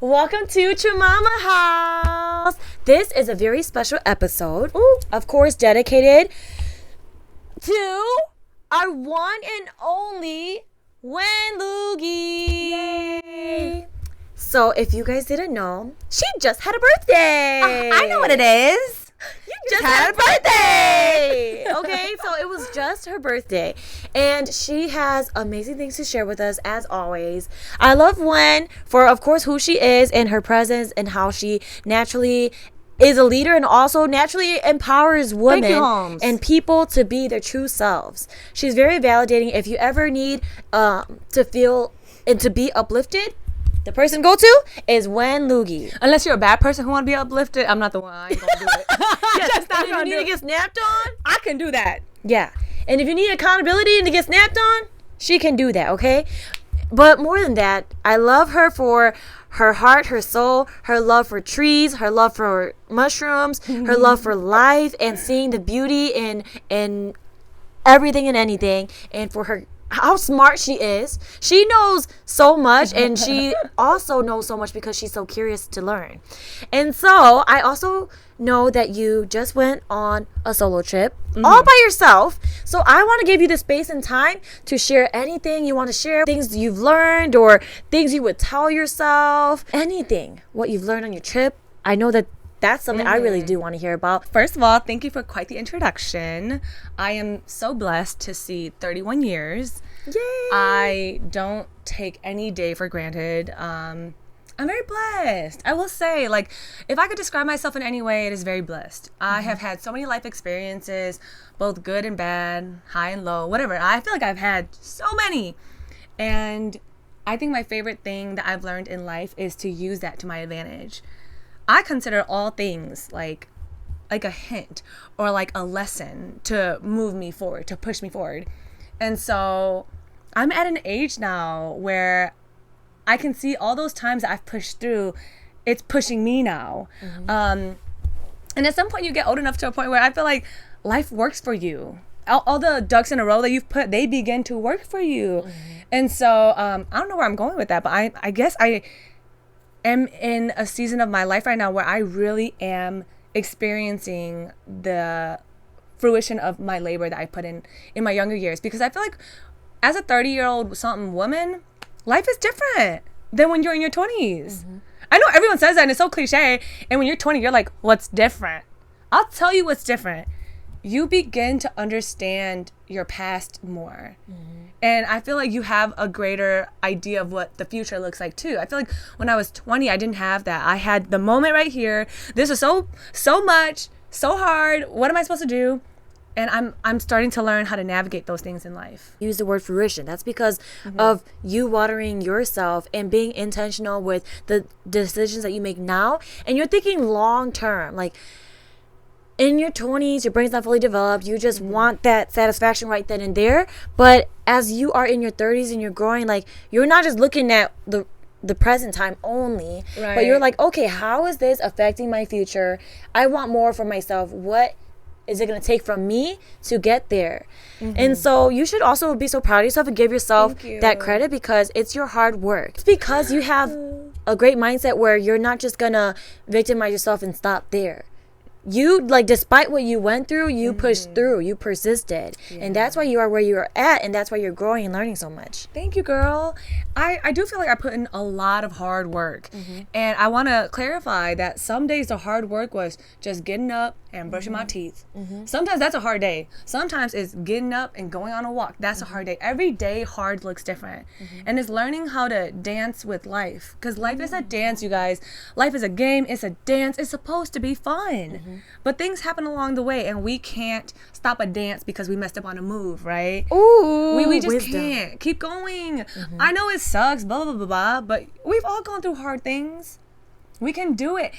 Welcome to Mama House. This is a very special episode, of course, dedicated to our one and only Wen Loogie. Yay. So, if you guys didn't know, she just had a birthday. I know what it is. You just had a birthday. Okay, so it was just her birthday. And she has amazing things to share with us, as always. I love Wen for, of course, who she is and her presence and how she naturally is a leader and also naturally empowers women and people to be their true selves. She's very validating. If you ever need to feel and to be uplifted, the person to go to is Wen Loogie. Unless you're a bad person who want to be uplifted, I'm not the one. I ain't gonna do it. Yes, and if you need to get snapped on, I can do that. Yeah. And if you need accountability and to get snapped on, she can do that, okay? But more than that, I love her for her heart, her soul, her love for trees, her love for mushrooms, her love for life and seeing the beauty in everything and anything, and for her how smart she is. She knows so much, and she also knows so much because she's so curious to learn. And so I also know that you just went on a solo trip all by yourself. So I want to give you the space and time to share anything you want to share, things you've learned or things you would tell yourself, anything, what you've learned on your trip. I know that that's something I really do want to hear about. First of all, thank you for quite the introduction. I am so blessed to see 31 years. Yay! I don't take any day for granted. I'm very blessed. I will say, like, if I could describe myself in any way, it is very blessed. I have had so many life experiences, both good and bad, high and low, whatever. I feel like I've had so many. And I think my favorite thing that I've learned in life is to use that to my advantage. I consider all things like a hint or like a lesson to move me forward, to push me forward. And so I'm at an age now where I can see all those times that I've pushed through, it's pushing me now. And at some point you get old enough to a point where I feel like life works for you. All the ducks in a row that you've put, they begin to work for you. And so I don't know where I'm going with that, but I guess I am in a season of my life right now where I really am experiencing the fruition of my labor that I put in my younger years, because I feel like as a 30-year-old something woman, life is different than when you're in your 20s. I know everyone says that and it's so cliche, and when you're 20 you're like, what's different? I'll tell you what's different. You begin to understand your past more. And I feel like you have a greater idea of what the future looks like too. I feel like when I was 20, I didn't have that. I had the moment right here. This is so much, so hard. What am I supposed to do? And I'm starting to learn how to navigate those things in life. Use the word fruition. That's because of you watering yourself and being intentional with the decisions that you make now. And you're thinking long term. Like, in your 20s, your brain's not fully developed. You just want that satisfaction right then and there. But as you are in your 30s and you're growing, like, you're not just looking at the present time only, but you're like, okay, how is this affecting my future? I want more for myself. What is it going to take from me to get there? And so you should also be so proud of yourself and give yourself that credit, because it's your hard work. It's because you have a great mindset where you're not just going to victimize yourself and stop there. You, like, despite what you went through, you pushed through, you persisted. And that's why you are where you are at, and that's why you're growing and learning so much. Thank you, girl. I do feel like I put in a lot of hard work. And I want to clarify that some days the hard work was just getting up and brushing my teeth. Sometimes that's a hard day. Sometimes it's getting up and going on a walk. That's a hard day. Every day hard looks different. And it's learning how to dance with life. Because life is a dance, you guys. Life is a game. It's a dance. It's supposed to be fun. But things happen along the way, and we can't stop a dance because we messed up on a move, right? Ooh, we just can't. Keep going. I know it sucks, blah, blah, blah, blah, but we've all gone through hard things. We can do it.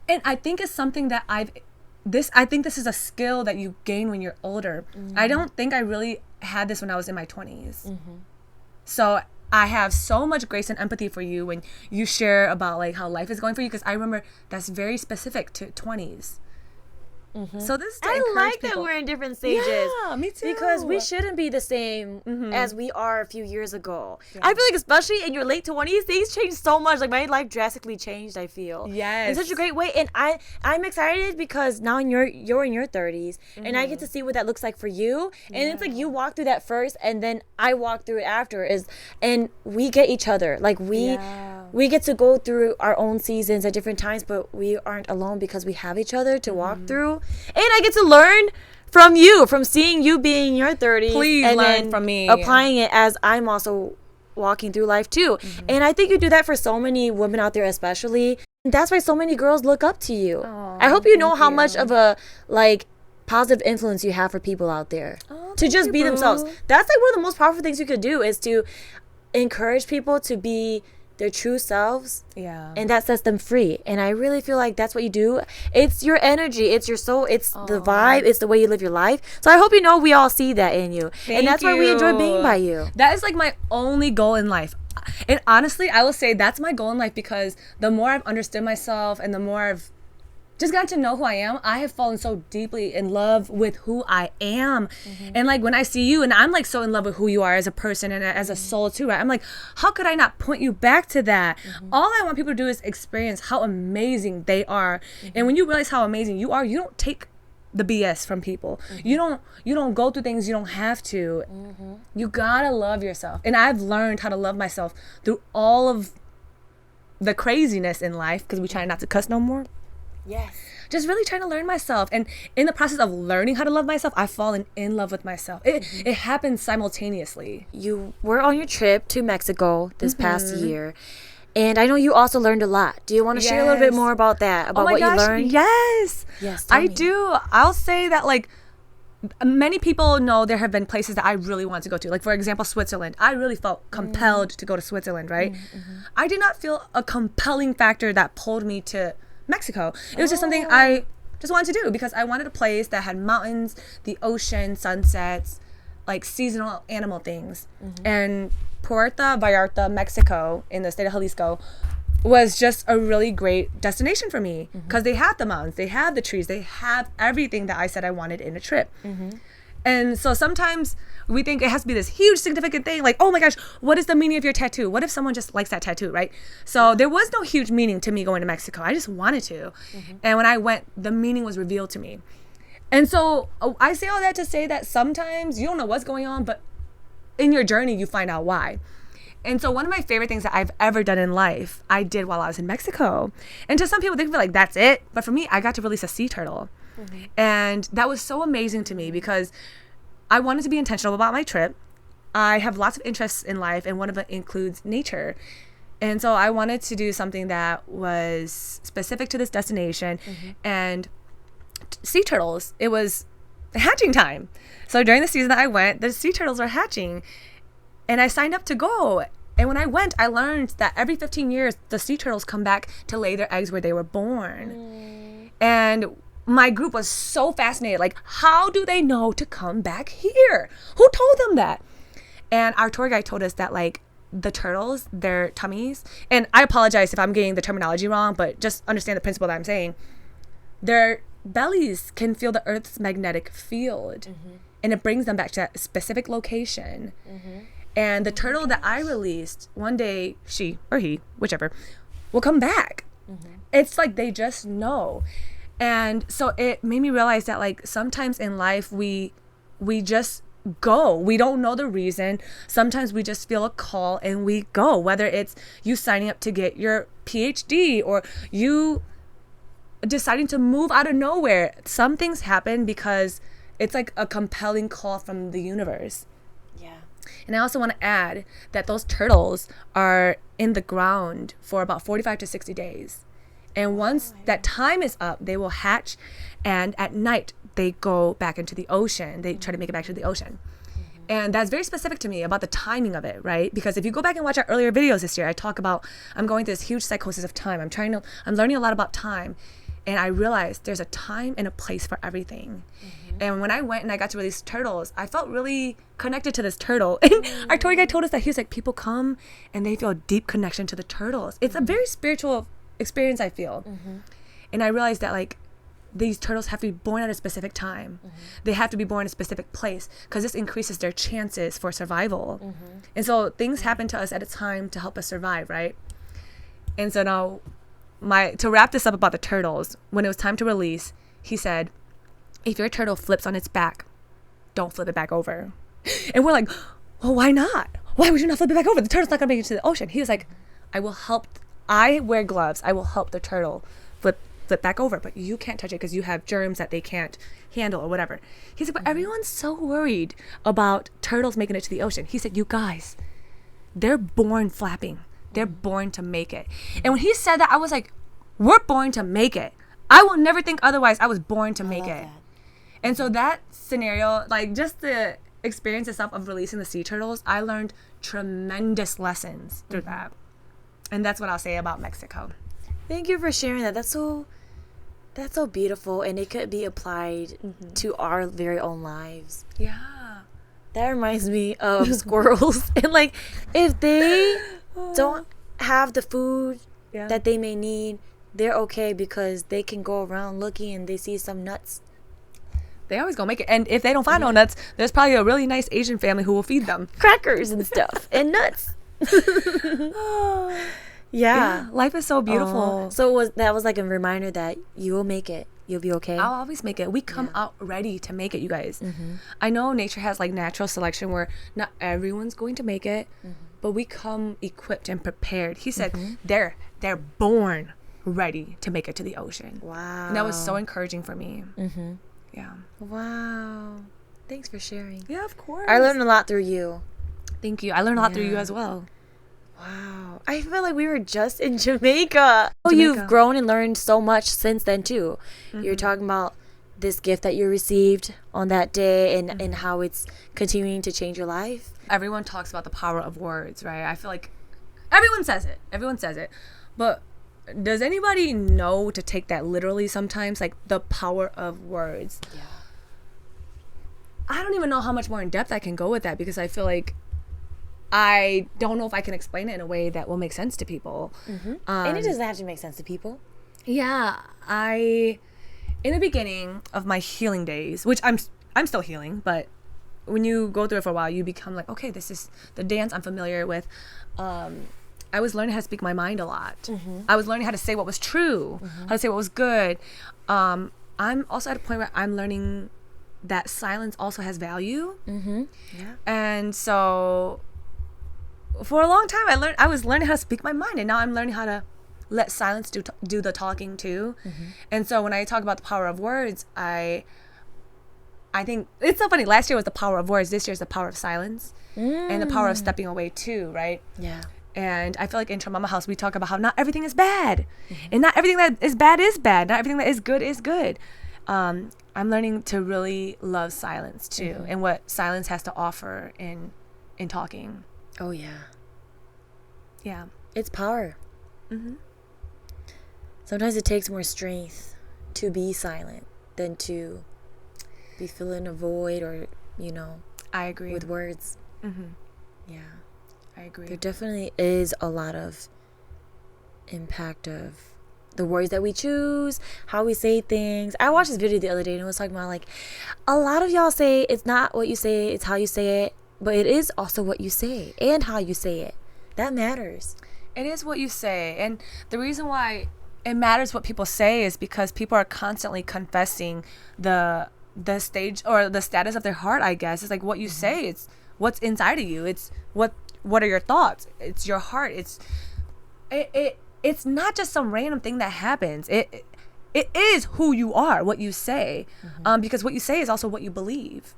And I think it's something that I think this is a skill that you gain when you're older. I don't think I really had this when I was in my 20s. So I have so much grace and empathy for you when you share about like how life is going for you, because I remember that's very specific to 20s. So this is to I encourage like that people. we're in different stages. Yeah, me too. Because we shouldn't be the same as we are a few years ago. I feel like especially in your late 20s, things change so much. Like my life drastically changed, I feel. Yes. In such a great way. And I'm excited because now you're in your 30s and I get to see what that looks like for you. And it's like you walk through that first and then I walk through it after and we get each other. Like we get to go through our own seasons at different times, but we aren't alone because we have each other to walk through. And I get to learn from you, from seeing you being in your 30s. Please and learn then from me. applying it as I'm also walking through life too. And I think you do that for so many women out there, especially. And that's why so many girls look up to you. I hope you know how much of a positive influence you have for people out there to just be themselves. That's like one of the most powerful things you could do is to encourage people to be their true selves. Yeah. And that sets them free. And I really feel like that's what you do. It's your energy. It's your soul. It's the vibe. It's the way you live your life. So I hope you know we all see that in you. And that's why we enjoy being by you. That is like my only goal in life. And honestly, I will say that's my goal in life because the more I've understood myself and the more I've just gotten to know who I am, I have fallen so deeply in love with who I am. And like when I see you and I'm like so in love with who you are as a person and as a soul too, right? I'm like, how could I not point you back to that? All I want people to do is experience how amazing they are. And when you realize how amazing you are, you don't take the BS from people. You don't go through things you don't have to. You gotta love yourself. And I've learned how to love myself through all of the craziness in life because we try not to cuss no more. Yes. Just really trying to learn myself. And in the process of learning how to love myself, I've fallen in love with myself. It happens simultaneously. You were on your trip to Mexico this past year. And I know you also learned a lot. Do you want to share a little bit more about that? About what you learned? Yes. Yes. I do. I'll say that like many people know there have been places that I really want to go to. Like for example, Switzerland. I really felt compelled to go to Switzerland, right? I did not feel a compelling factor that pulled me to Mexico. It was just something I just wanted to do because I wanted a place that had mountains, the ocean, sunsets, like seasonal animal things. And Puerto Vallarta, Mexico, in the state of Jalisco, was just a really great destination for me because they have the mountains, they have the trees, they have everything that I said I wanted in a trip. And so sometimes we think it has to be this huge significant thing, like, oh my gosh, what is the meaning of your tattoo? What if someone just likes that tattoo, right? So there was no huge meaning to me going to Mexico. I just wanted to. And when I went, the meaning was revealed to me. And so I say all that to say that sometimes you don't know what's going on, but in your journey, you find out why. And so one of my favorite things that I've ever done in life, I did while I was in Mexico. And to some people, they feel like that's it. But for me, I got to release a sea turtle. And that was so amazing to me because I wanted to be intentional about my trip. I have lots of interests in life, and one of it includes nature. And so I wanted to do something that was specific to this destination. And sea turtles, it was hatching time. So during the season that I went, the sea turtles are hatching. And I signed up to go. And when I went, I learned that every 15 years, the sea turtles come back to lay their eggs where they were born. And my group was so fascinated. Like, how do they know to come back here? Who told them that? And our tour guide told us that, like, the turtles, their tummies, and I apologize if I'm getting the terminology wrong, but just understand the principle that I'm saying. Their bellies can feel the Earth's magnetic field. And it brings them back to that specific location. And the turtle that I released, one day, she or he, whichever, will come back. It's like they just know. And so it made me realize that, like, sometimes in life we just go. We don't know the reason. Sometimes we just feel a call and we go, whether it's you signing up to get your PhD or you deciding to move out of nowhere. Some things happen because it's like a compelling call from the universe. And I also want to add that those turtles are in the ground for about 45 to 60 days. And once that time is up, they will hatch. And at night, they go back into the ocean. They try to make it back to the ocean. And that's very specific to me about the timing of it, right? Because if you go back and watch our earlier videos this year, I talk about I'm going through this huge psychosis of time. I'm learning a lot about time. And I realized there's a time and a place for everything. And when I went and I got to release turtles, I felt really connected to this turtle. And our tour guide told us that he was like, people come and they feel a deep connection to the turtles. It's a very spiritual experience, I feel. And I realized that, like, these turtles have to be born at a specific time. They have to be born in a specific place because this increases their chances for survival. And so things happen to us at a time to help us survive, right? And so now, to wrap this up about the turtles, when it was time to release, he said, if your turtle flips on its back, don't flip it back over. And we're like, well, why not? Why would you not flip it back over? The turtle's not going to make it to the ocean. He was like, I wear gloves. I will help the turtle flip back over, but you can't touch it because you have germs that they can't handle or whatever. He said, but everyone's so worried about turtles making it to the ocean. He said, you guys, they're born flapping. They're born to make it. And when he said that, I was like, we're born to make it. I will never think otherwise. I was born to make it. That. And so that scenario, like just the experience itself of releasing the sea turtles, I learned tremendous lessons through that. And that's what I'll say about Mexico. Thank you for sharing that. That's so beautiful, and it could be applied to our very own lives. Yeah. That reminds me of squirrels. And like, if they don't have the food that they may need, they're okay because they can go around looking and they see some nuts. They always gonna make it. And if they don't find no nuts, there's probably a really nice Asian family who will feed them crackers and stuff and nuts. Yeah, life is so beautiful. So that was like a reminder that you will make it. You'll be okay. I'll always make it. We come out ready to make it, you guys. I know nature has like natural selection where not everyone's going to make it, but we come equipped and prepared. He said they're born ready to make it to the ocean. Wow. And that was so encouraging for me. Yeah. Wow. Thanks for sharing. Yeah, of course. I learned a lot through you. Thank you. I learned a lot through you as well. Wow. I feel like we were just in Jamaica. Oh, you've grown and learned so much since then, too. You're talking about this gift that you received on that day and how it's continuing to change your life. Everyone talks about the power of words, right? I feel like everyone says it. But does anybody know to take that literally sometimes? Like the power of words. Yeah. I don't even know how much more in depth I can go with that because I feel like I don't know if I can explain it in a way that will make sense to people. And it doesn't have to make sense to people. Yeah. In the beginning of my healing days, which I'm still healing, but when you go through it for a while, you become like, okay, this is the dance I'm familiar with. I was learning how to speak my mind a lot. I was learning how to say what was true, how to say what was good. I'm also at a point where I'm learning that silence also has value. Yeah. And so for a long time, I was learning how to speak my mind, and now I'm learning how to let silence do the talking too. And so when I talk about the power of words, I think it's so funny. Last year was the power of words. This year is the power of silence and the power of stepping away too, right? Yeah. And I feel like in Mama House, we talk about how not everything is bad. And not everything that is bad is bad. Not everything that is good is good. I'm learning to really love silence too, and what silence has to offer in talking. Oh, yeah. Yeah. It's power. Sometimes it takes more strength to be silent than to be filling a void or, I agree. with words. Yeah. I agree. There definitely is a lot of impact of the words that we choose, how we say things. I watched this video the other day and it was talking about like a lot of y'all say it's not what you say, it's how you say it, but it is also what you say and how you say it. That matters. It is what you say. And the reason why it matters what people say is because people are constantly confessing the stage or the status of their heart, I guess. It's like what you say, it's what's inside of you. It's what are your thoughts? It's your heart. It's not just some random thing that happens. It is who you are, what you say. Because what you say is also what you believe.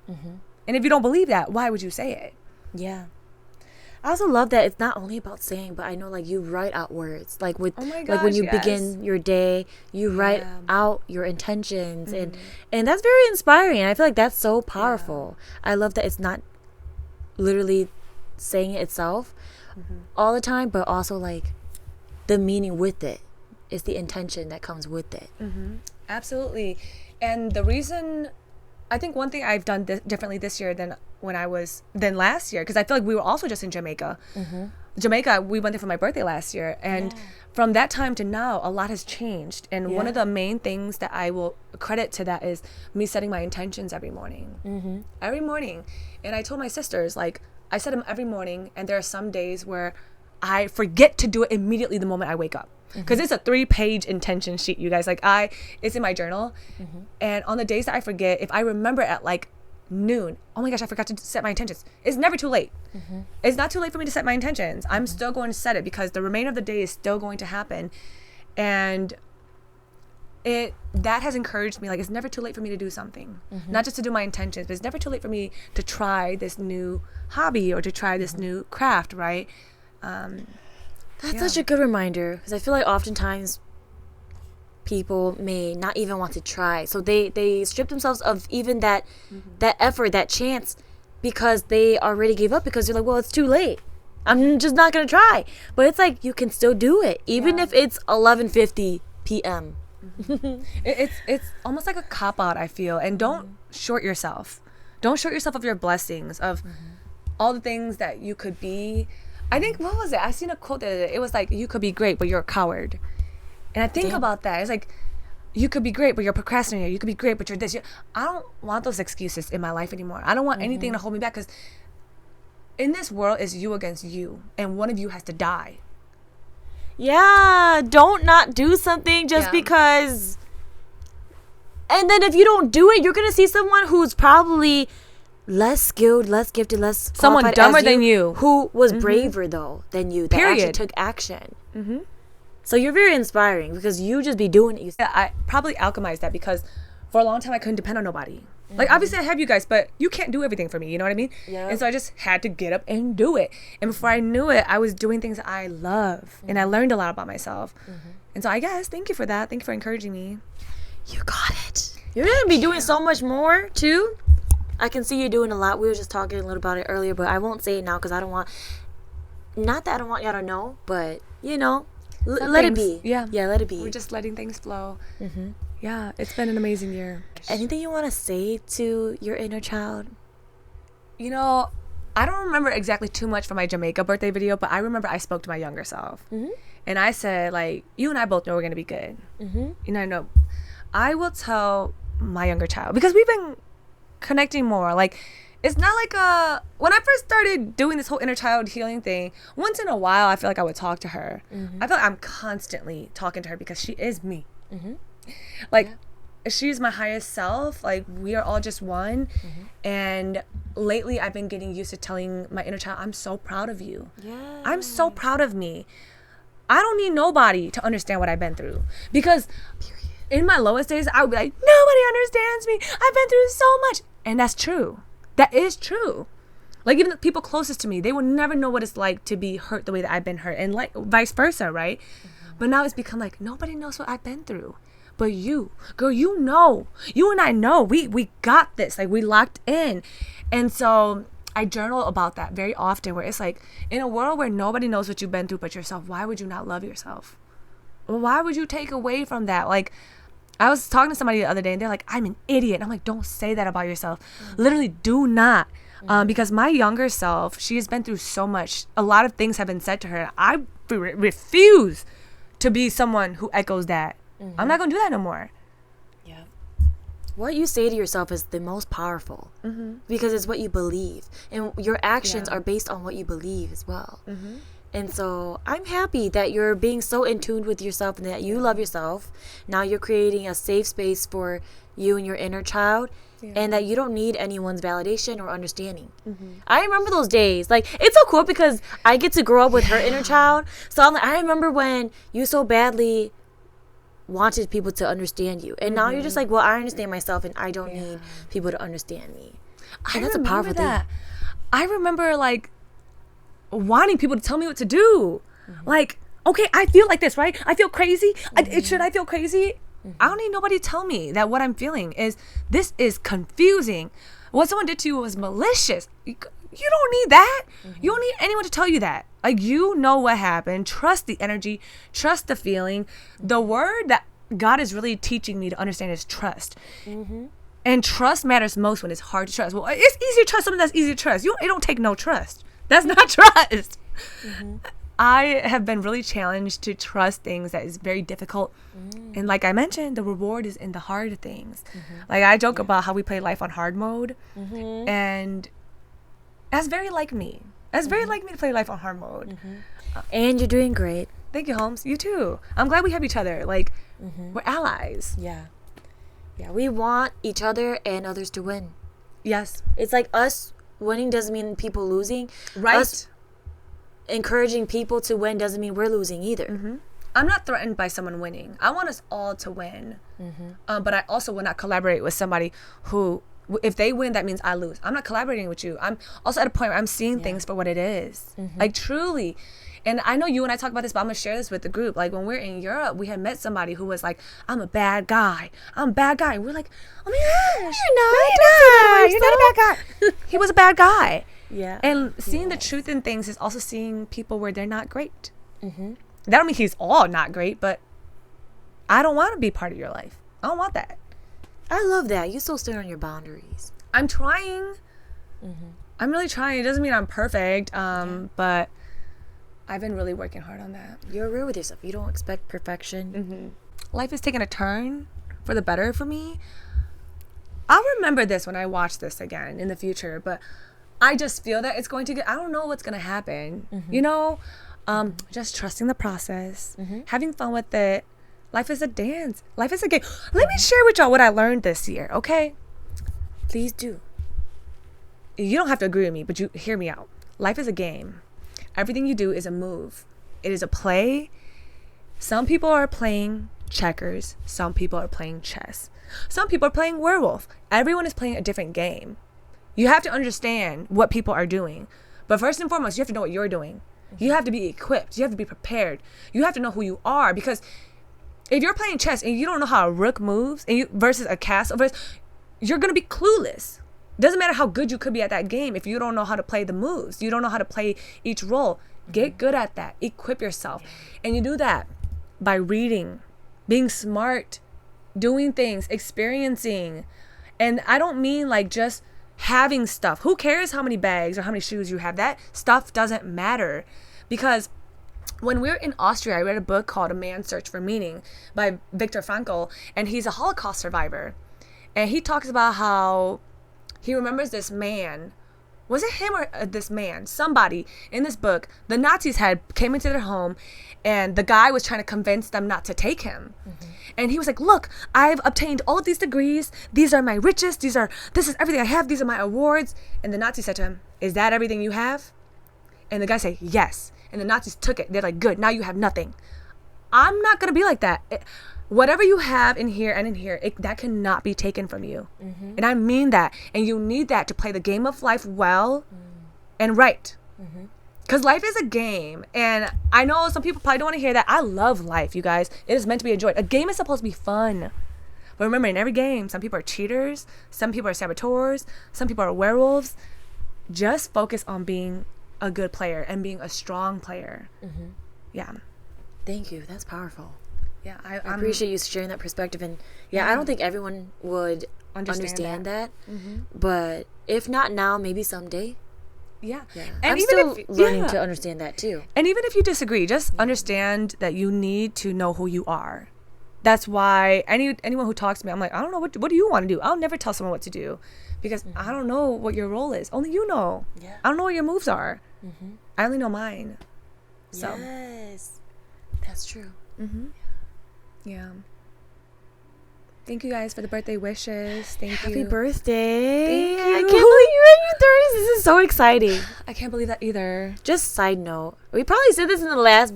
And if you don't believe that, why would you say it? Yeah. I also love that it's not only about saying, but I know like you write out words. Like with like when you begin your day, you write out your intentions and that's very inspiring. I feel like that's so powerful. I love that it's not literally saying it itself all the time, but also like the meaning with it. It's the intention that comes with it. Absolutely. And the reason, I think one thing I've done differently this year than last year, because I feel like we were also just in Jamaica. Jamaica, we went there for my birthday last year. And from that time to now, a lot has changed. And one of the main things that I will credit to that is me setting my intentions every morning. Every morning. And I told my sisters, like, I set them every morning. And there are some days where I forget to do it immediately the moment I wake up. Because it's a 3-page intention sheet, you guys. Like, it's in my journal. And on the days that I forget, if I remember at like noon, oh my gosh, I forgot to set my intentions. It's never too late. It's not too late for me to set my intentions. I'm still going to set it because the remainder of the day is still going to happen. And that has encouraged me. Like, it's never too late for me to do something. Not just to do my intentions, but it's never too late for me to try this new hobby or to try this new craft, right? That's such a good reminder, because I feel like oftentimes people may not even want to try, so they strip themselves of even that effort, that chance, because they already gave up, because they're like, well, it's too late, I'm just not gonna try. But it's like, you can still do it even if it's 11:50 p.m. It's almost like a cop-out, I feel. And don't short yourself of your blessings, of all the things that you could be. I think, what was it? I seen a quote the other day. It was like, you could be great, but you're a coward. And I think about that. It's like, you could be great, but you're a procrastinator. You could be great, but you're this. I don't want those excuses in my life anymore. I don't want anything to hold me back, because in this world, it's you against you. And one of you has to die. Yeah, don't not do something just because. And then if you don't do it, you're going to see someone who's probably less skilled, less gifted, less someone dumber than you, who was braver though than you, that actually took action. So you're very inspiring, because you just be doing it. I probably alchemized that, because for a long time I couldn't depend on nobody. Like, obviously I have you guys, but you can't do everything for me, you know what I mean? And so I just had to get up and do it. And before I knew it, I was doing things that I love, and I learned a lot about myself. And so I guess, thank you for that. Thank you for encouraging me. You got it. You're gonna be doing so much more too. I can see you doing a lot. We were just talking a little about it earlier, but I won't say it now, because I don't want, not that I don't want y'all to know, but you know, let it be. Yeah, let it be. We're just letting things flow. Yeah, it's been an amazing year. Anything you want to say to your inner child? You know, I don't remember exactly too much from my Jamaica birthday video, but I remember I spoke to my younger self. And I said, like, you and I both know we're going to be good. You know, I will tell my younger child, because we've been connecting more. Like, it's not like when I first started doing this whole inner child healing thing, once in a while I feel like I would talk to her. I feel like I'm constantly talking to her, because she is me. Like, she's my highest self. Like, we are all just one. And lately I've been getting used to telling my inner child, I'm so proud of you. I'm so proud of me. I don't need nobody to understand what I've been through, because in my lowest days, I would be like, nobody understands me. I've been through so much. And that's true. That is true. Like, even the people closest to me, they will never know what it's like to be hurt the way that I've been hurt, and like vice versa, right? But now it's become like, nobody knows what I've been through. But you, girl, you know. You and I know. We got this. Like, we locked in. And so I journal about that very often, where it's like, in a world where nobody knows what you've been through but yourself, why would you not love yourself? Why would you take away from that? Like, I was talking to somebody the other day, and they're like, I'm an idiot. And I'm like, don't say that about yourself. Literally, do not. Because my younger self, she has been through so much. A lot of things have been said to her. I refuse to be someone who echoes that. I'm not going to do that no more. Yeah. What you say to yourself is the most powerful, because it's what you believe. And your actions are based on what you believe as well. And so I'm happy that you're being so in tune with yourself, and that you love yourself. Now you're creating a safe space for you and your inner child, and that you don't need anyone's validation or understanding. I remember those days. Like, it's so cool, because I get to grow up with her inner child. So I'm like, I remember when you so badly wanted people to understand you, and now you're just like, well, I understand myself, and I don't need people to understand me. And that's a powerful thing. I remember, like, wanting people to tell me what to do. Like, okay, I feel like this, right? I feel crazy. Should I feel crazy? I don't need nobody to tell me that what I'm feeling is confusing. What someone did to you was malicious. You don't need that. You don't need anyone to tell you that. Like, you know what happened. Trust the energy. Trust the feeling. The word that God is really teaching me to understand is trust. And trust matters most when it's hard to trust. Well, it's easy to trust someone that's easy to trust. It don't take no trust. That's not trust. I have been really challenged to trust things that is very difficult. And like I mentioned, the reward is in the hard things. Like I joke about how we play life on hard mode. And that's very like me. That's very like me to play life on hard mode. And you're doing great. Thank you, Holmes. You too. I'm glad we have each other. Like, we're allies. Yeah. Yeah, we want each other and others to win. Yes. It's like us winning doesn't mean people losing. Right. Us encouraging people to win doesn't mean we're losing either. I'm not threatened by someone winning. I want us all to win. But I also will not collaborate with somebody who, if they win, that means I lose. I'm not collaborating with you. I'm also at a point where I'm seeing things for what it is. Like, truly. And I know you and I talk about this, but I'm going to share this with the group. Like, when we're in Europe, we had met somebody who was like, I'm a bad guy. I'm a bad guy. And we're like, oh my gosh. You're not a bad guy. He was a bad guy. Yeah. And seeing the truth in things is also seeing people where they're not great. That don't mean he's all not great, but I don't want to be part of your life. I don't want that. I love that. You still stand on your boundaries. I'm trying. I'm really trying. It doesn't mean I'm perfect, but I've been really working hard on that. You're real with yourself. You don't expect perfection. Life is taking a turn for the better for me. I'll remember this when I watch this again in the future, but I just feel that it's going to get, I don't know what's going to happen. You know, just trusting the process, having fun with it. Life is a dance. Life is a game. Let me share with y'all what I learned this year, okay? Please do. You don't have to agree with me, but you hear me out. Life is a game. Everything you do is a move. It is a play. Some people are playing checkers. Some people are playing chess. Some people are playing werewolf. Everyone is playing a different game. You have to understand what people are doing. But first and foremost, you have to know what you're doing. You have to be equipped. You have to be prepared. You have to know who you are. Because if you're playing chess and you don't know how a rook moves and versus a castle, you're going to be clueless. Doesn't matter how good you could be at that game if you don't know how to play the moves. You don't know how to play each role. Get good at that. Equip yourself. And you do that by reading, being smart, doing things, experiencing. And I don't mean like just having stuff. Who cares how many bags or how many shoes you have? That stuff doesn't matter. Because when we were in Austria, I read a book called A Man's Search for Meaning by Viktor Frankl. And he's a Holocaust survivor. And he talks about how he remembers this man. Was it him or this man? Somebody in this book, the Nazis came into their home and the guy was trying to convince them not to take him. And he was like, look, I've obtained all of these degrees. These are my riches. This is everything I have. These are my awards. And the Nazi said to him, is that everything you have? And the guy said, yes. And the Nazis took it. They're like, good, now you have nothing. I'm not going to be like that. Whatever you have in here and in here, that cannot be taken from you. And I mean that. And you need that to play the game of life well and right. Because life is a game. And I know some people probably don't want to hear that. I love life, you guys. It is meant to be enjoyed. A game is supposed to be fun. But remember, in every game, some people are cheaters. Some people are saboteurs. Some people are werewolves. Just focus on being a good player and being a strong player. Yeah. Thank you. That's powerful. Yeah, I appreciate you sharing that perspective. And I don't think everyone would understand that. But if not now, maybe someday. Yeah. And I'm even still learning to understand that too. And even if you disagree, just understand that you need to know who you are. That's why anyone who talks to me, I'm like, I don't know, what do you want to do? I'll never tell someone what to do because I don't know what your role is. Only you know. Yeah. I don't know what your moves are. I only know mine. So. Yes. That's true. Yeah. Thank you guys for the birthday wishes. Thank you. Happy birthday. Thank you. I can't believe you're in your 30s. This is so exciting. I can't believe that either. Just side note. We probably said this in the last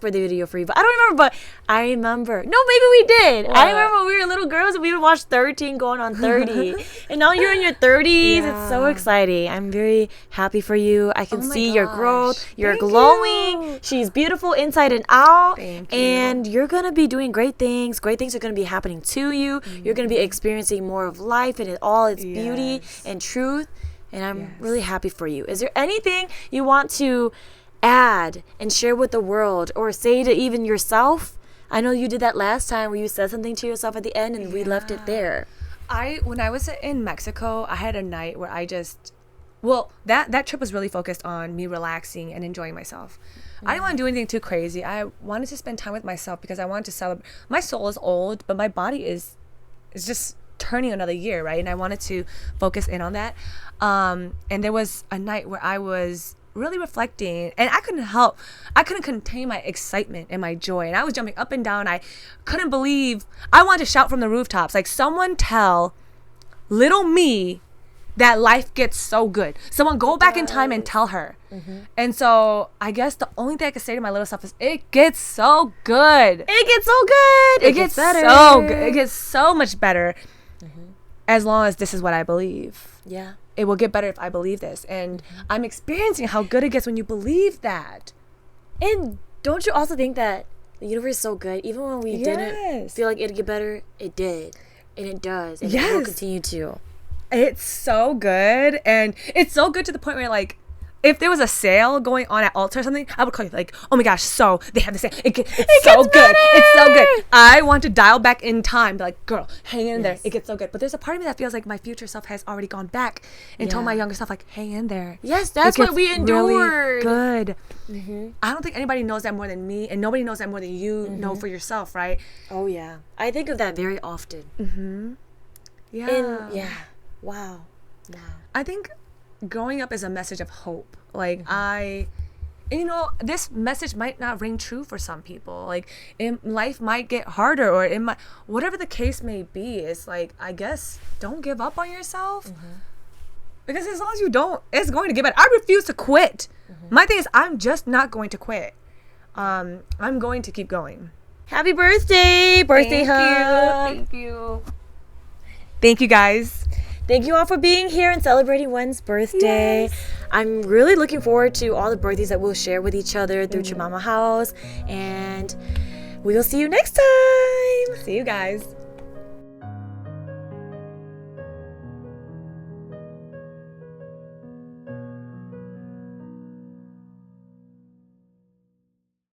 birthday video for you, but I don't remember. But I remember. No, maybe we did. What? I remember when we were little girls and we would watch 13 going on 30. And now you're in your 30s. Yeah. It's so exciting. I'm very happy for you. I can see your growth. You're Thank glowing. you. She's beautiful inside and out. Thank you. And you're going to be doing great things. Great things are going to be happening to you. You're going to be experiencing more of life and all its beauty and truth. And I'm really happy for you. Is there anything you want to add and share with the world or say to even yourself? I know you did that last time where you said something to yourself at the end and we left it there. When I was in Mexico, I had a night where I just well, that trip was really focused on me relaxing and enjoying myself. I didn't want to do anything too crazy. I wanted to spend time with myself because I wanted to celebrate. My soul is old, but my body is just turning another year, right? And I wanted to focus in on that. And there was a night where I was really reflecting, and I couldn't contain my excitement and my joy, and I was jumping up and down. I couldn't believe, I wanted to shout from the rooftops, like, someone tell little me that life gets so good. Someone go back in time and tell her. And so I guess the only thing I could say to my little self is, it gets so good. It gets so good. It gets better. so good. It gets so much better as long as this is what I believe. Yeah. It will get better if I believe this. And I'm experiencing how good it gets when you believe that. And don't you also think that the universe is so good? Even when we didn't feel like it'd get better, it did. And it does. And it will continue to. It's so good. And it's so good to the point where, like, if there was a sale going on at Ulta or something, I would call you like, oh my gosh, so they have the sale. It's so good. Better. It's so good. I want to dial back in time. Be like, girl, hang in there. It gets so good. But there's a part of me that feels like my future self has already gone back and told my younger self, like, hang in there. Yes, that's what we endured. Really good. I don't think anybody knows that more than me, and nobody knows that more than you know for yourself, right? Oh, yeah. I think of that very often. Yeah. Wow. I think growing up is a message of hope. Like, and you know, this message might not ring true for some people. Like, life might get harder, or it might, whatever the case may be. It's like, I guess, don't give up on yourself. Because as long as you don't, it's going to get better. I refuse to quit. My thing is, I'm just not going to quit. I'm going to keep going. Happy birthday hug. Thank you. Thank you, guys. Thank you all for being here and celebrating Wen's birthday. I'm really looking forward to all the birthdays that we'll share with each other through Chimama House. And we'll see you next time. See you guys.